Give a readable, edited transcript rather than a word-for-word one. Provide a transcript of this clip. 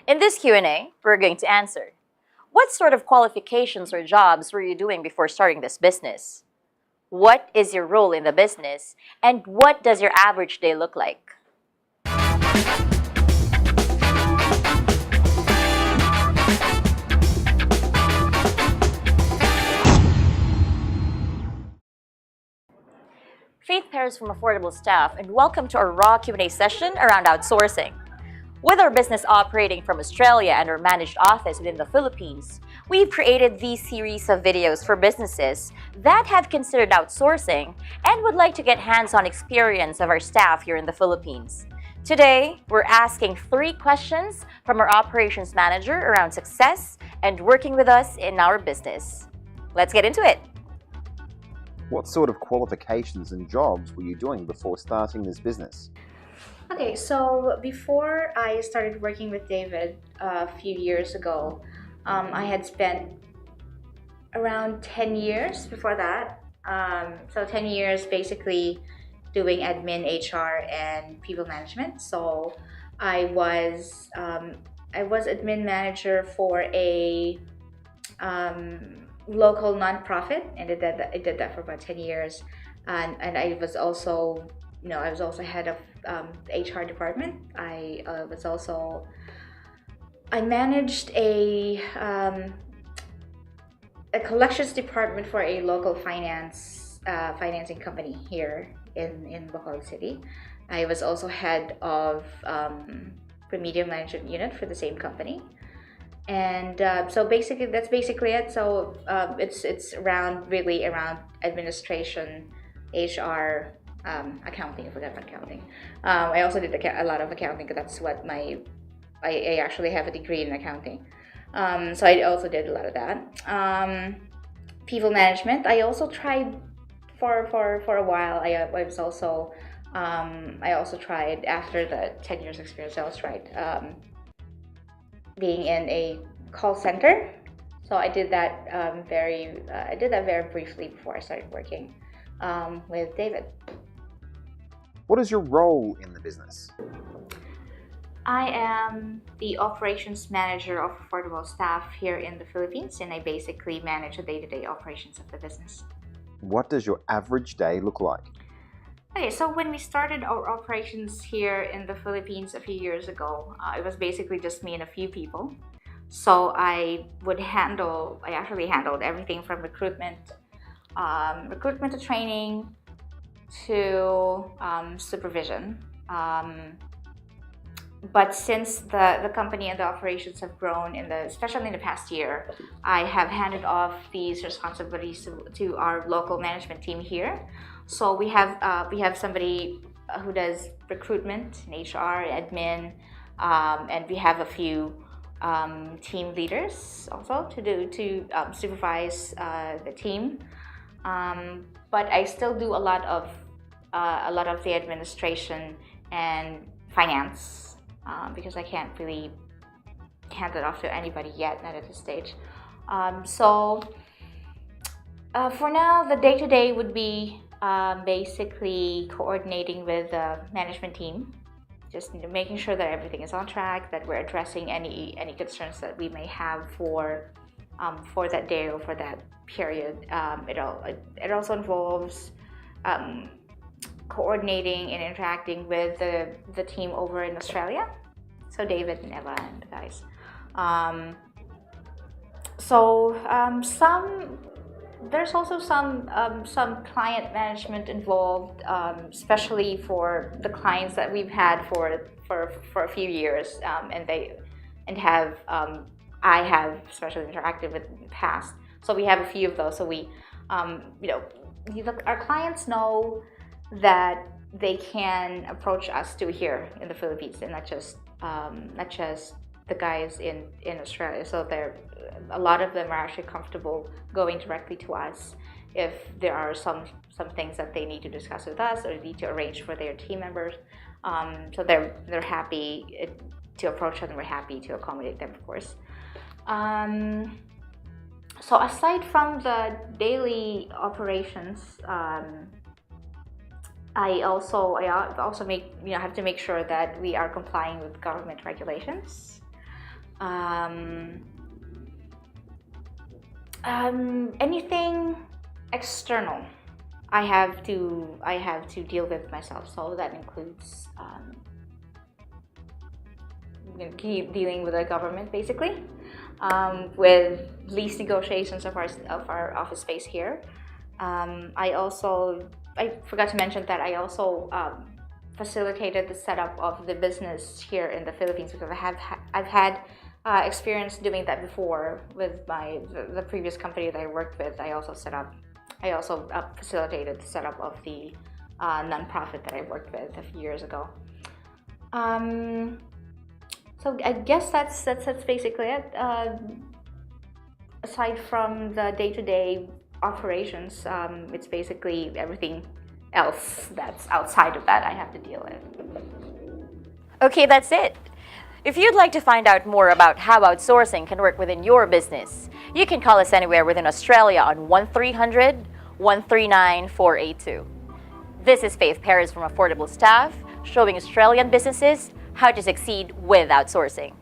In this Q&A, we're going to answer, what sort of qualifications or jobs were you doing before starting this business? What is your role in the business? And what does your average day look like? Faith Paris from Affordable Staff, and welcome to our raw Q&A session around outsourcing. With our business operating from Australia and our managed office within the Philippines, we've created these series of videos for businesses that have considered outsourcing and would like to get hands-on experience of our staff here in the Philippines. Today, we're asking 3 questions from our operations manager around success and working with us in our business. Let's get into it. What sort of qualifications and jobs were you doing before starting this business? Okay, so before I started working with David a few years ago, I had spent around 10 years before that. So 10 years basically doing admin, HR, and people management. So I was admin manager for a local nonprofit, and I did that for about 10 years. And I was also head of the HR department. I managed a collections department for a local financing company here in Bacolod City. I was also head of the media management unit for the same company. And so basically that's basically it. So it's around administration, HR, accounting. I forgot about accounting. I also did a lot of accounting because that's what I actually have a degree in accounting. So I also did a lot of that. People management. I also tried for a while. I also tried after the 10 years experience. I also tried being in a call center. So I did that very briefly before I started working with David. What is your role in the business? I am the operations manager of Affordable Staff here in the Philippines, and I basically manage the day-to-day operations of the business. What does your average day look like? Okay, so when we started our operations here in the Philippines a few years ago, it was basically just me and a few people. So I actually handled everything from recruitment to training to supervision. But since the company and the operations have grown, especially in the past year, I have handed off these responsibilities to our local management team here. So we have somebody who does recruitment, HR, admin, and we have a few team leaders also to supervise the team. But I still do a lot of the administration and finance because I can't really hand it off to anybody yet, not at this stage. So for now, the day-to-day would be basically coordinating with the management team, just making sure that everything is on track, that we're addressing any concerns that we may have for that day or for that period. It also involves coordinating and interacting with the team over in Australia, so David and Eva and the guys. There's also some client management involved, especially for the clients that we've had for a few years, I have especially interacted with in the past. So we have a few of those. So we, our clients know that they can approach us too here in the Philippines, and not just the guys in Australia. So a lot of them are actually comfortable going directly to us if there are some things that they need to discuss with us or need to arrange for their team members. So they're happy to approach us, and we're happy to accommodate them, of course. So aside from the daily operations, I also have to make sure that we are complying with government regulations. Anything external, I have to deal with myself. So that includes keep dealing with the government, basically, with lease negotiations of our office space here. I forgot to mention that I also facilitated the setup of the business here in the Philippines, because I've had experience doing that before with the previous company that I worked with. I also facilitated the setup of the nonprofit that I worked with a few years ago. So I guess that's basically it. Aside from the day-to-day operations, it's basically everything else that's outside of that I have to deal with. Okay, that's it. If you'd like to find out more about how outsourcing can work within your business, you can call us anywhere within Australia on 1300-139-482. This is Faith Perez from Affordable Staff, showing Australian businesses how to succeed with outsourcing.